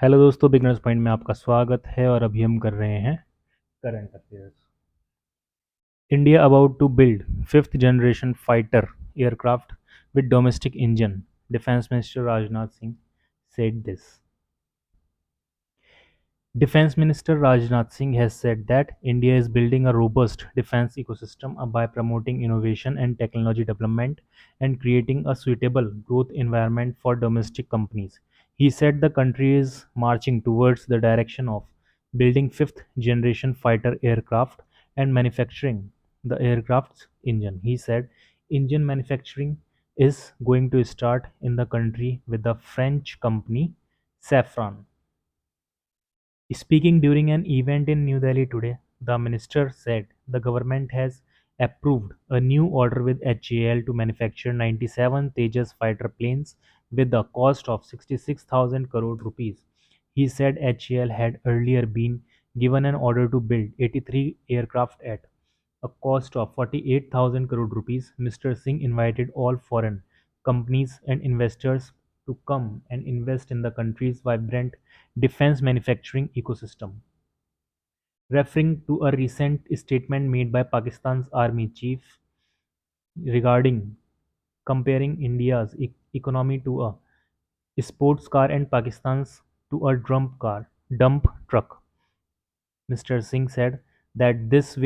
Hello दोस्तों, beginners point में आपका स्वागत है और अभी हम कर रहे हैं current affairs. India about to build fifth generation fighter aircraft with domestic engine, defence minister Rajnath Singh said this. Defense Minister Rajnath Singh has said that India is building a robust defense ecosystem by promoting innovation and technology development and creating a suitable growth environment for domestic companies. He said the country is marching towards the direction of building fifth generation fighter aircraft and manufacturing the aircraft's engine. He said engine manufacturing is going to start in the country with the French company Safran. Speaking during an event in New Delhi today, the minister said the government has approved a new order with HAL to manufacture 97 Tejas fighter planes with a cost of 66,000 crore rupees. He said HAL had earlier been given an order to build 83 aircraft at a cost of 48,000 crore rupees. Mr. Singh invited all foreign companies and investors to come and invest in the country's vibrant defense manufacturing ecosystem. Referring to a recent statement made by Pakistan's army chief regarding comparing India's economy to a sports car and Pakistan's to a dump truck, Mr. Singh said that this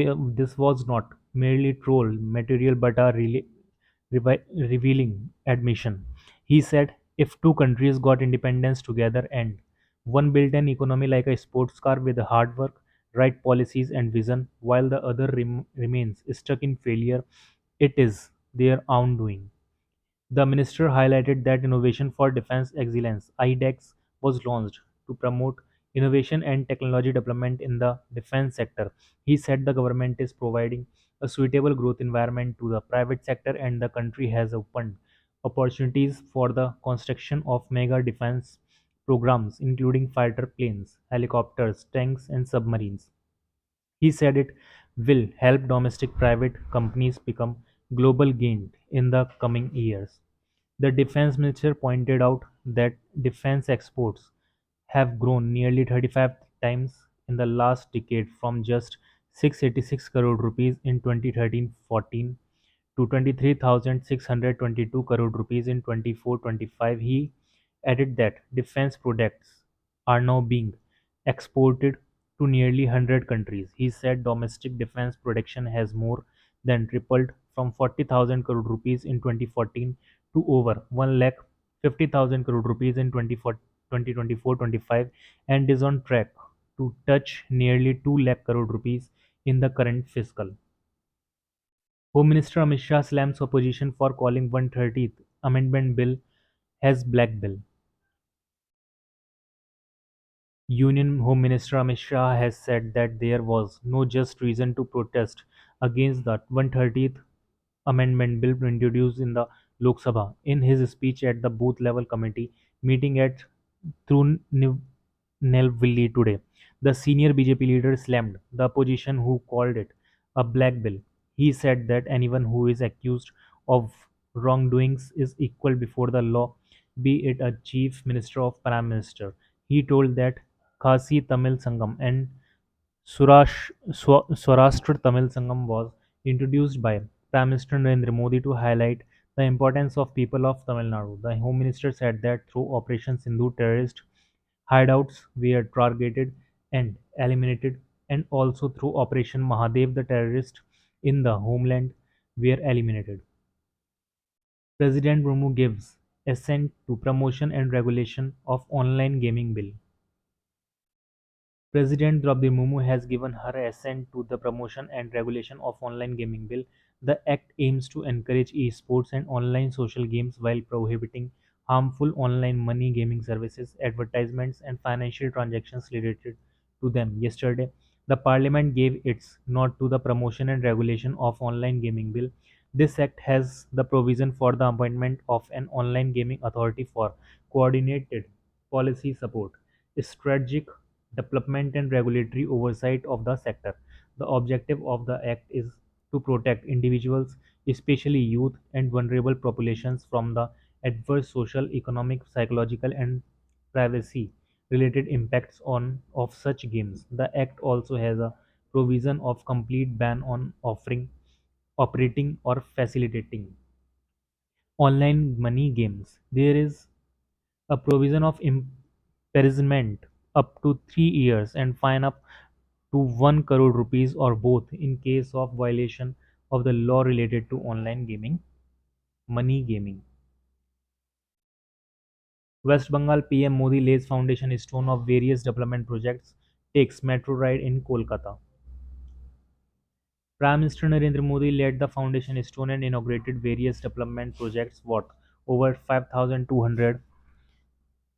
was not merely troll material but a revealing admission. He said if two countries got independence together and one built an economy like a sports car with hard work, right policies, and vision, while the other remains stuck in failure, it is their own doing. The minister highlighted that Innovation for Defence Excellence (IDEX) was launched to promote innovation and technology development in the defence sector. He said the government is providing a suitable growth environment to the private sector and the country has opened opportunities for the construction of mega defence programs including fighter planes, helicopters, tanks and submarines. He said it will help domestic private companies become global gained in the coming years. The defense minister pointed out that defense exports have grown nearly 35 times in the last decade from just 686 crore rupees in 2013-14 to 23,622 crore rupees in 24-25. He added that defense products are now being exported to nearly 100 countries. He said domestic defense production has more than tripled from 40,000 crore rupees in 2014 to over 1 lakh 50,000 crore rupees in 2024-25 and is on track to touch nearly 2 lakh crore rupees in the current fiscal. Home Minister Amit Shah slams opposition for calling 130th Amendment Bill as Black Bill. Union Home Minister Amit Shah has said that there was no just reason to protest against the 130th Amendment Bill introduced in the Lok Sabha. In his speech at the booth level committee meeting at Trunelveli today, the senior BJP leader slammed the opposition who called it a black bill. He said that anyone who is accused of wrongdoings is equal before the law, be it a chief minister or prime minister. He told that Khasi Tamil Sangam and Swarashtra Tamil Sangam was introduced by Prime Minister Narendra Modi to highlight the importance of people of Tamil Nadu. The Home Minister said that through Operation Sindhu, terrorist hideouts were targeted and eliminated, and also through Operation Mahadev, the terrorists in the homeland were eliminated. President Murmu gives assent to promotion and regulation of online gaming bill. President Draupadi Murmu has given her assent to the promotion and regulation of online gaming bill. The act aims to encourage e-sports and online social games while prohibiting harmful online money gaming services, advertisements, and financial transactions related to them. Yesterday, the Parliament gave its nod to the promotion and regulation of online gaming bill. This act has the provision for the appointment of an online gaming authority for coordinated policy support, strategic development and regulatory oversight of the sector. The objective of the Act is to protect individuals, especially youth and vulnerable populations, from the adverse social, economic, psychological, and privacy related impacts on of such games. The act also has a provision of complete ban on offering, operating or facilitating online money games. There is a provision of imprisonment up to 3 years and fine up to 1 crore rupees or both in case of violation of the law related to online gaming, money gaming. West Bengal PM Modi lays foundation stone of various development projects, takes metro ride in Kolkata. Prime Minister Narendra Modi laid the foundation stone and inaugurated various development projects worth over 5,200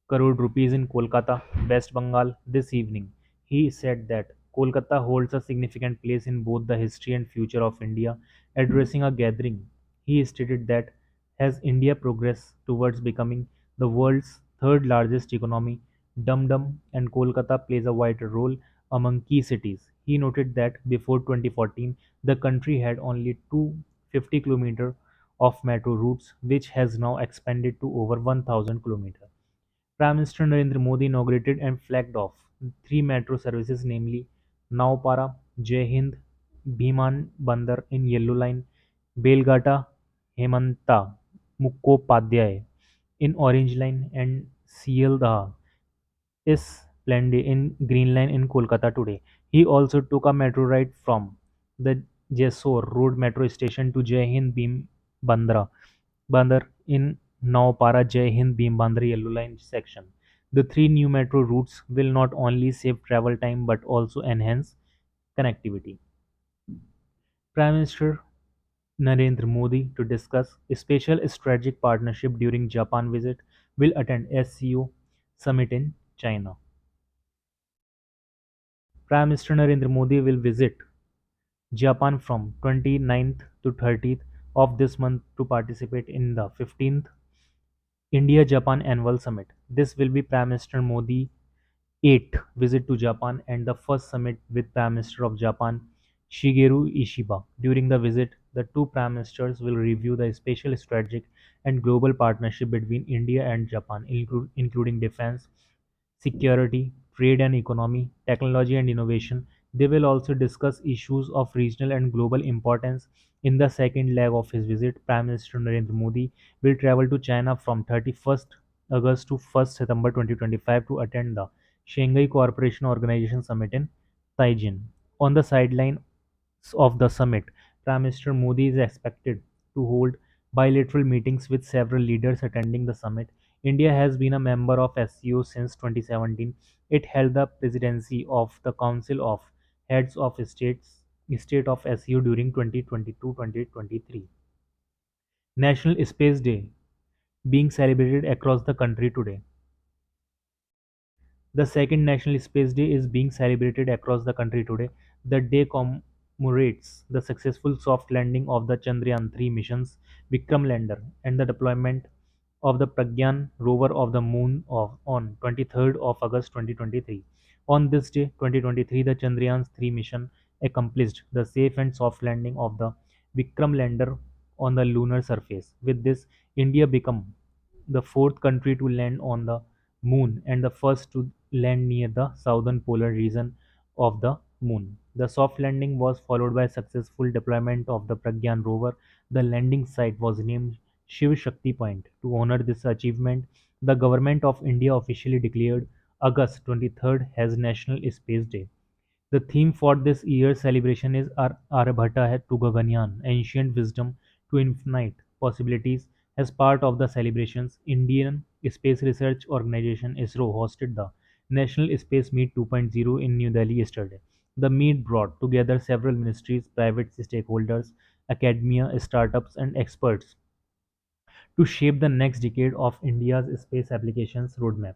crore rupees in Kolkata, West Bengal this evening. He said that Kolkata holds a significant place in both the history and future of India. Addressing a gathering, he stated that as India progresses towards becoming the world's third largest economy, Dum Dum and Kolkata plays a vital role among key cities. He noted that before 2014, the country had only 250 kilometers of metro routes, which has now expanded to over 1,000 kilometers. Prime Minister Narendra Modi inaugurated and flagged off three metro services, namely Naupara, Jai Hind, Bhiman Bandar in Yellow Line, Belgata, Hemanta Mukhopadhyay in Orange Line, and Sealdah Splendid in Green Line in Kolkata today. He also took a metro ride from the Jessore Road metro station to Jai Hind Bhim Bandra Bandar in Naupara Jai Hind Bhim Bandra Yellow Line section. The three new metro routes will not only save travel time but also enhance connectivity. Prime Minister Narendra Modi to discuss a special strategic partnership during Japan visit will attend SCO summit in China. Prime Minister Narendra Modi will visit Japan from 29th to 30th of this month to participate in the 15th India-Japan Annual Summit. This will be Prime Minister Modi's eighth visit to Japan and the first summit with Prime Minister of Japan Shigeru Ishiba. During the visit, the two prime ministers will review the special strategic and global partnership between India and Japan, including defense, security, trade and economy, technology and innovation. They will also discuss issues of regional and global importance. In the second leg of his visit, Prime Minister Narendra Modi will travel to China from 31st August to 1st September 2025 to attend the Shanghai Cooperation Organization Summit in Tianjin. On the sidelines of the summit, Prime Minister Modi is expected to hold bilateral meetings with several leaders attending the summit. India has been a member of SCO since 2017. It held the presidency of the Council of Heads of State of SCO during 2022-2023. National Space Day being celebrated across the country today. The second National Space Day is being celebrated across the country today. The day commemorates the successful soft landing of the Chandrayaan-3 missions Vikram lander and the deployment of the Pragyan rover of the moon on 23rd of August 2023. On this day, 2023, the Chandrayaan-3 mission accomplished the safe and soft landing of the Vikram lander on the lunar surface. With this, India became the fourth country to land on the moon and the first to land near the southern polar region of the moon. The soft landing was followed by successful deployment of the Pragyan rover. The landing site was named Shiv Shakti Point. To honor this achievement, the Government of India officially declared August 23rd as National Space Day. The theme for this year's celebration is Aryabhata to Gaganyaan, Ancient Wisdom to Infinite Possibilities. As part of the celebrations, Indian Space Research Organization (ISRO) hosted the National Space Meet 2.0 in New Delhi yesterday. The meet brought together several ministries, private stakeholders, academia, startups, and experts to shape the next decade of India's space applications roadmap.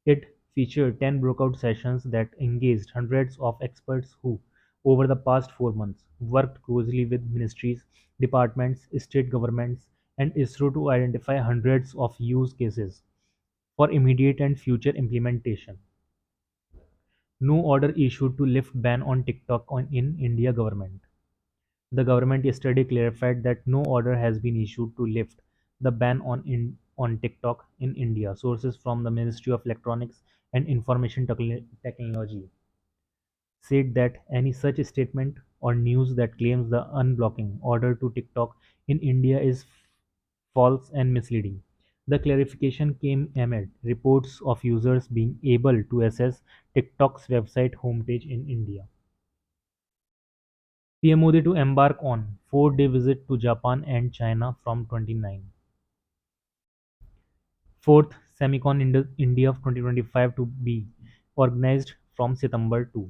It featured 10 breakout sessions that engaged hundreds of experts who, over the past 4 months, worked closely with ministries, departments, state governments, and ISRO to identify hundreds of use cases for immediate and future implementation. No order issued to lift ban on TikTok in India government. The government yesterday clarified that no order has been issued to lift the ban on TikTok in India. Sources from the Ministry of Electronics and Information Technology said that any such statement or news that claims the unblocking order to TikTok in India is false and misleading. The clarification came amid reports of users being able to access TikTok's website homepage in India. PM Modi to embark on 4-day visit to Japan and China from 29. Fourth Semicon India 2025 to be organized from September 2.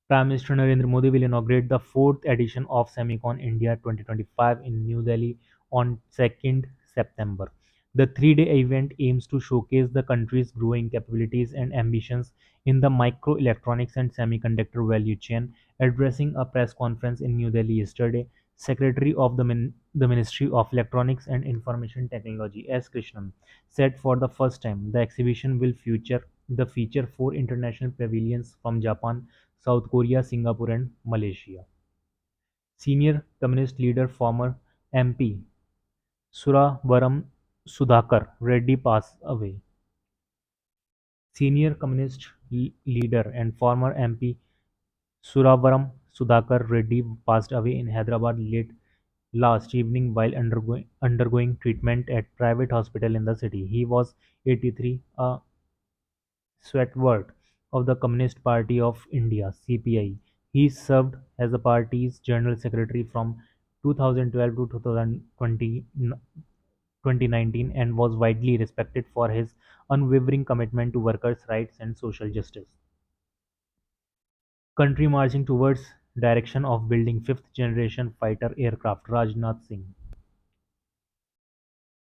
Prime Minister Narendra Modi will inaugurate the fourth edition of Semicon India 2025 in New Delhi on 2nd September. The 3-day event aims to showcase the country's growing capabilities and ambitions in the microelectronics and semiconductor value chain. Addressing a press conference in New Delhi yesterday, Secretary of the Ministry of Electronics and Information Technology S. Krishnan said for the first time the exhibition will feature four international pavilions from Japan, South Korea, Singapore, and Malaysia. Senior Communist leader former MP Suravaram Sudhakar Reddy passed away. Senior Communist leader and former MP Suravaram Sudhakar Reddy passed away in Hyderabad late last evening while undergoing treatment at private hospital in the city. He was 83, a stalwart of the Communist Party of India (CPI). He served as the party's general secretary from 2012 to 2019 and was widely respected for his unwavering commitment to workers' rights and social justice. Country marching towards direction of building fifth generation fighter aircraft, Rajnath Singh.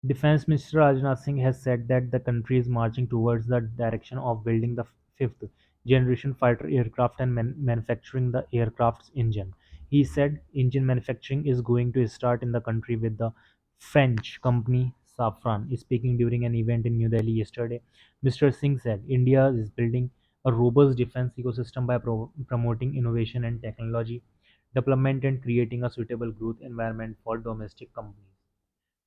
Defense Minister Rajnath Singh has said that the country is marching towards the direction of building the fifth generation fighter aircraft and manufacturing the aircraft's engine. He said engine manufacturing is going to start in the country with the French company Safran. Speaking during an event in New Delhi yesterday, Mr. Singh said India is building a robust defense ecosystem by promoting innovation and technology development and creating a suitable growth environment for domestic companies.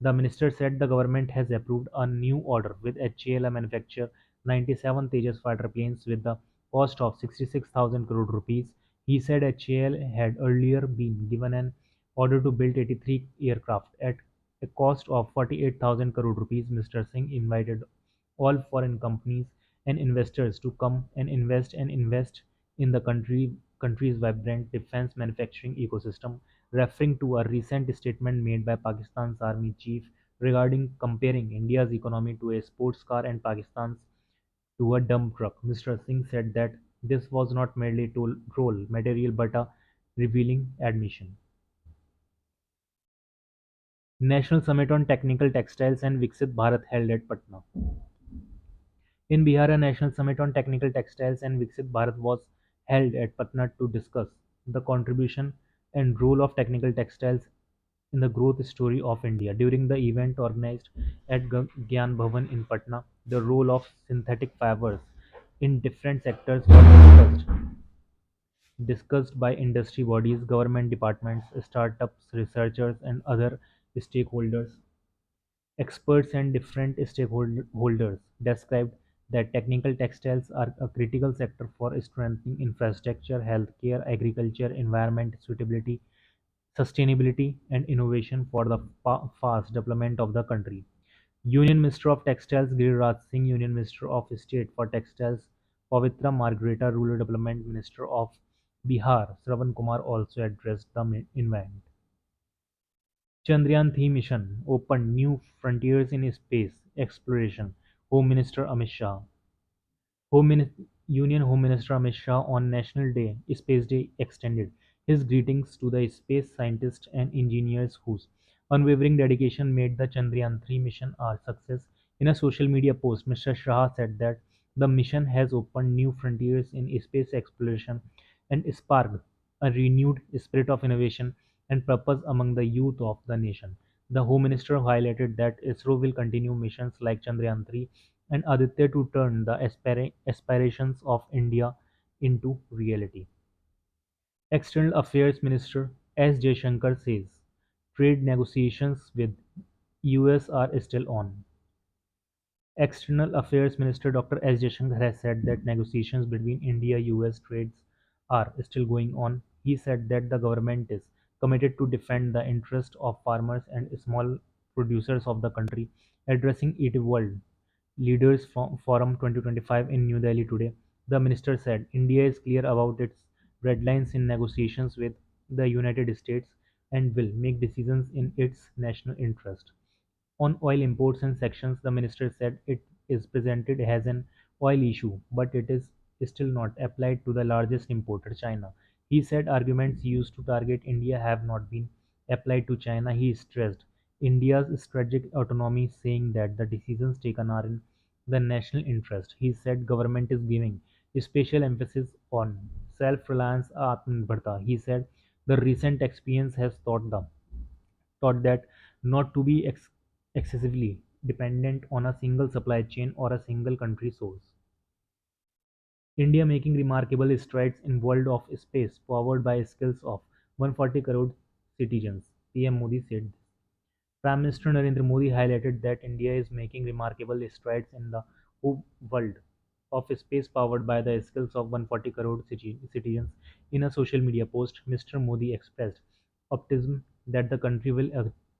The minister said the government has approved a new order with HAL manufacture 97 Tejas fighter planes with the cost of 66,000 crore rupees. He said HAL had earlier been given an order to build 83 aircraft at a cost of 48,000 crore rupees. Mr. Singh invited all foreign companies and investors to come and invest in the country's vibrant defense manufacturing ecosystem, referring to a recent statement made by Pakistan's army chief regarding comparing India's economy to a sports car and Pakistan's to a dump truck. Mr. Singh said that this was not merely troll material but a revealing admission. National Summit on Technical Textiles and Viksit Bharat held at Patna. In Bihar, a national summit on technical textiles and Viksit Bharat was held at Patna to discuss the contribution and role of technical textiles in the growth story of India. During the event organized at Gyan Bhavan in Patna, the role of synthetic fibers in different sectors was discussed by industry bodies, government departments, startups, researchers, and other stakeholders. Experts and different stakeholders described that technical textiles are a critical sector for strengthening infrastructure, healthcare, agriculture, environment sustainability, and innovation for the fast development of the country. Union Minister of Textiles Giriraj Singh, Union Minister of State for Textiles Pavitra Margareta, Rural Development Minister of Bihar Shravan Kumar also addressed the event. Chandrayaan-3 mission opened new frontiers in space exploration, Home Minister Amit Shah. Union Home Minister Amit Shah on National Day, Space Day extended his greetings to the space scientists and engineers whose unwavering dedication made the Chandrayaan-3 mission a success. In a social media post, Mr. Shah said that the mission has opened new frontiers in space exploration and sparked a renewed spirit of innovation and purpose among the youth of the nation. The Home Minister highlighted that ISRO will continue missions like Chandrayaan-3 and Aditya to turn the aspirations of India into reality. External Affairs Minister S. Jaishankar says Trade negotiations with US are still on. External Affairs Minister Dr. S. Jaishankar has said that negotiations between India-US trades are still going on. He said that the government is committed to defend the interest of farmers and small producers of the country. Addressing it World Leaders Forum 2025 in New Delhi today, the minister said India is clear about its red lines in negotiations with the United States and will make decisions in its national interest. On oil imports and sanctions, the minister said it is presented as an oil issue, but it is still not applied to the largest importer, China. He said arguments used to target India have not been applied to China. He stressed India's strategic autonomy, saying that the decisions taken are in the national interest. He said government is giving special emphasis on self-reliance Atmanirbharta. He said the recent experience has taught that not to be excessively dependent on a single supply chain or a single country source. India making remarkable strides in world of space powered by skills of 140 crore citizens, PM Modi said. Prime Minister Narendra Modi highlighted that India is making remarkable strides in the world of space powered by the skills of 140 crore citizens. In a social media post, Mr. Modi expressed optimism that the country will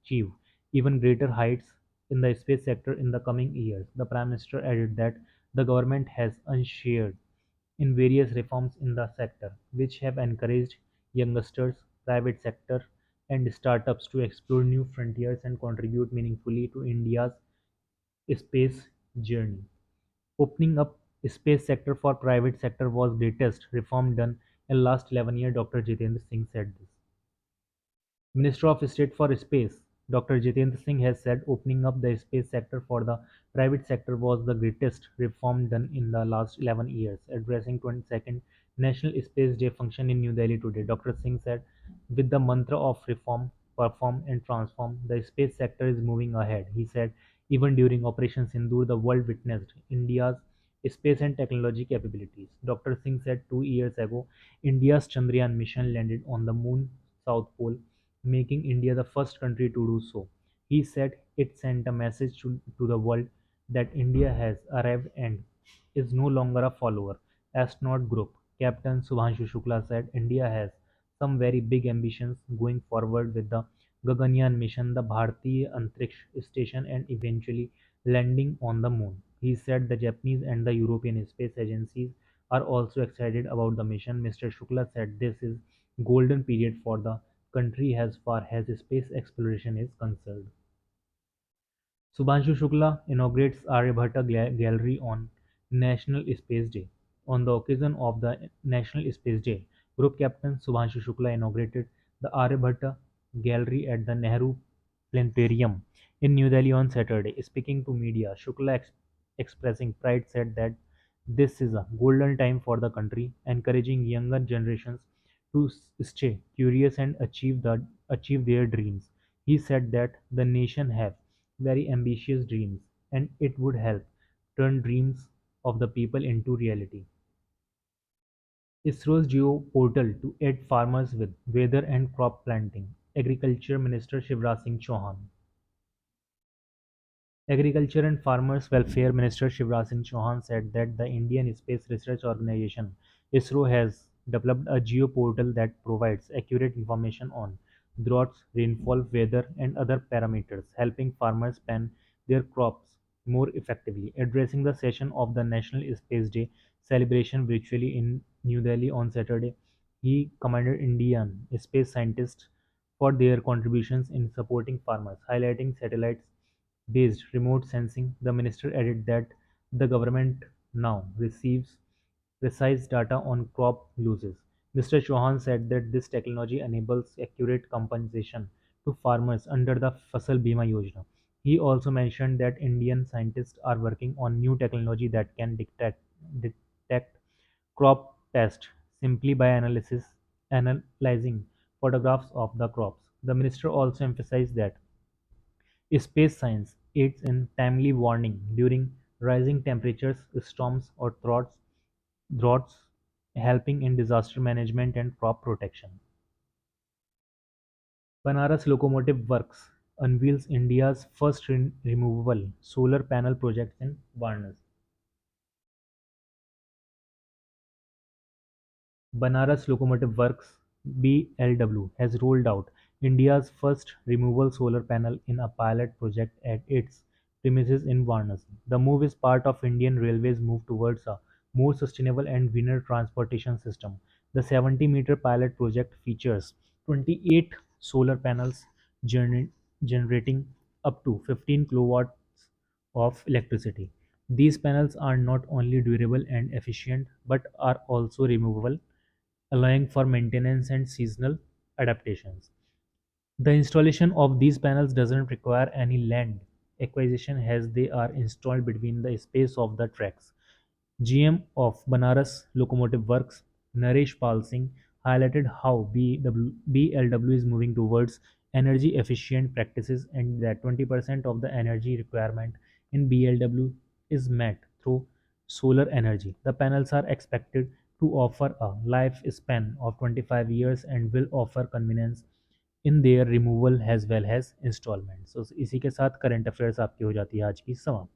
achieve even greater heights in the space sector in the coming years. The Prime Minister added that the government has unshared in various reforms in the sector, which have encouraged youngsters, private sector, and startups to explore new frontiers and contribute meaningfully to India's space journey. Opening up space sector for private sector was greatest reform done in last 11 years, Dr. Jitendra Singh said this. Minister of State for Space Dr. Jitendra Singh has said opening up the space sector for the private sector was the greatest reform done in the last 11 years. Addressing 22nd National Space Day function in New Delhi today, Dr. Singh said, with the mantra of reform, perform and transform, the space sector is moving ahead. He said, even during Operation Sindoor, the world witnessed India's space and technology capabilities. Dr. Singh said 2 years ago, India's Chandrayaan mission landed on the moon South Pole, making India the first country to do so. He said it sent a message to the world that India has arrived and is no longer a follower. Astronaut Group Captain Subhanshu Shukla said India has some very big ambitions going forward with the Gaganyaan mission, the Bharatiya Antariksh Station, and eventually landing on the moon. He said the Japanese and the European space agencies are also excited about the mission. Mr. Shukla said this is golden period for the country as far as space exploration is concerned. Subhanshu Shukla inaugurates Aryabhatta Gallery on National Space Day. On the occasion of the National Space Day, Group Captain Subhanshu Shukla inaugurated the Aryabhatta Gallery at the Nehru Planetarium in New Delhi on Saturday. Speaking to media, Shukla expressing pride said that this is a golden time for the country, encouraging younger generations to stay curious and achieve their dreams. He said that the nation have very ambitious dreams and it would help turn dreams of the people into reality. ISRO's Geo portal to aid farmers with weather and crop planting. Agriculture Minister Shivraj Singh Chauhan. Agriculture and Farmers Welfare Minister Shivraj Singh Chauhan said that the Indian Space Research Organisation (ISRO) has developed a geo-portal that provides accurate information on droughts, rainfall, weather, and other parameters, helping farmers plan their crops more effectively. Addressing the session of the National Space Day celebration virtually in New Delhi on Saturday, he commended Indian space scientists for their contributions in supporting farmers, highlighting satellites based remote sensing. The minister added that the government now receives precise data on crop losses. Mr. Chauhan said that this technology enables accurate compensation to farmers under the Fasal Bima Yojana. He also mentioned that Indian scientists are working on new technology that can detect crop pests simply by analyzing photographs of the crops. The minister also emphasized that space science aids in timely warning during rising temperatures, storms, or droughts, helping in disaster management and crop protection. Banaras Locomotive Works unveils India's first removable solar panel project in Varanasi. Banaras Locomotive Works (BLW) has rolled out India's first removable solar panel in a pilot project at its premises in Varanasi. The move is part of Indian Railways' move towards a more sustainable and greener transportation system. The 70-meter pilot project features 28 solar panels generating up to 15 kilowatts of electricity. These panels are not only durable and efficient but are also removable, allowing for maintenance and seasonal adaptations. The installation of these panels doesn't require any land acquisition as they are installed between the space of the tracks. GM of Banaras Locomotive Works, Naresh Pal Singh, highlighted how BLW is moving towards energy efficient practices and that 20% of the energy requirement in BLW is met through solar energy. The panels are expected to offer a lifespan of 25 years and will offer convenience in their removal as well as instalment. So इसी के साथ current affairs आपकी हो जाती है आज की समाप्त।